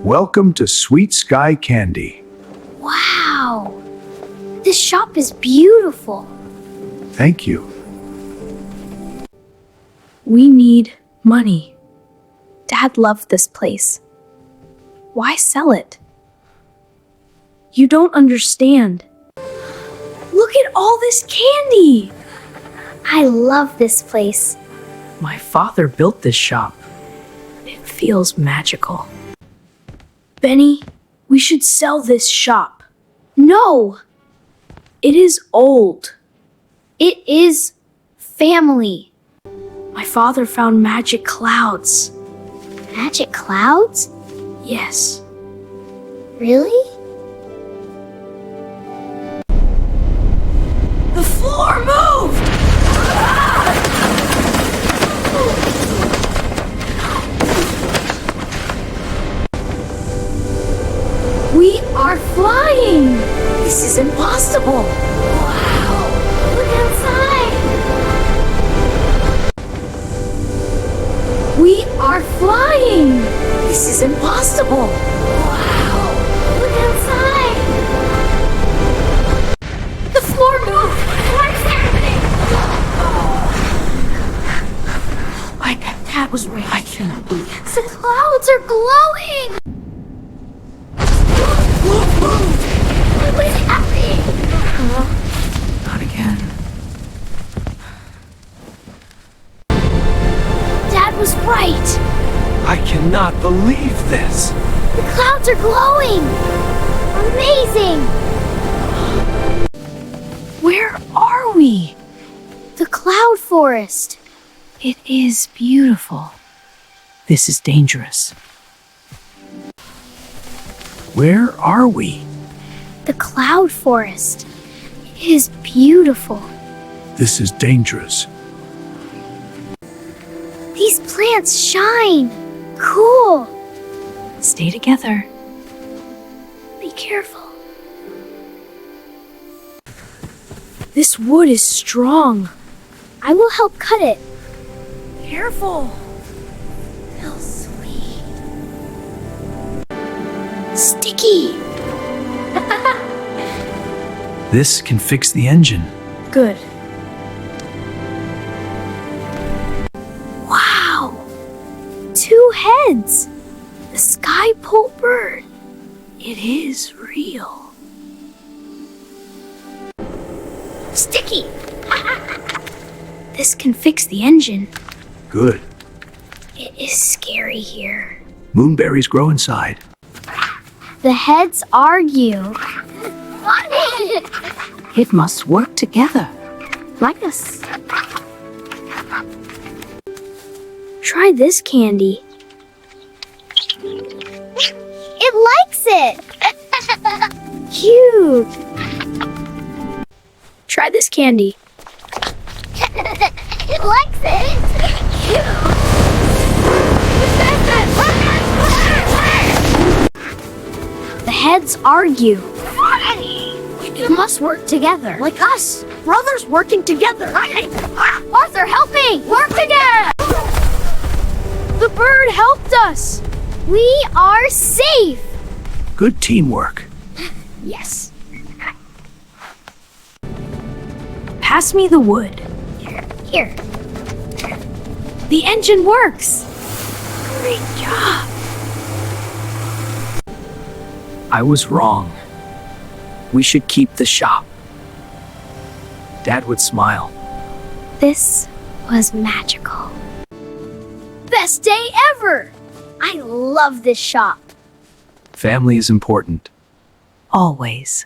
Welcome to Sweet Sky Candy. Wow! This shop is beautiful. Thank you. We need money. Dad loved this place. Why sell it? You don't understand. Look at all this candy! I love this place. My father built this shop. It feels magical. Benny, we should sell this shop. No! It is old. It is family. My father found magic clouds. Magic clouds? Yes. Really? The floor moved! We are flying! This is impossible! Wow! Look outside! We are flying! This is impossible! Wow! Look outside! The floor moved! What is happening? My dad was right. I cannot believe it. The clouds are glowing! What is happening? Not again. Dad was right. I cannot believe this. The clouds are glowing. Amazing. Where are we? The cloud forest. It is beautiful. This is dangerous. Where are we? The cloud forest. It is beautiful. This is dangerous. These plants shine. Cool. Stay together. Be careful. This wood is strong. I will help cut it. Careful. Feels sweet. Sticky. This can fix the engine. Good. Wow. 2 heads. The sky-pole bird. It is real. Sticky. This can fix the engine. Good. It is scary here. Moonberries grow inside. The heads argue. It must work together. Like us. Try this candy. It likes it. Cute. Try this candy. It likes it. The heads argue. We must work together. Like us. Brothers working together. Arthur, help me. Work together. The bird helped us. We are safe. Good teamwork. Yes. Pass me the wood. Here. The engine works. Great job. I was wrong. We should keep the shop. Dad would smile. This was magical. Best day ever! I love this shop. Family is important. Always.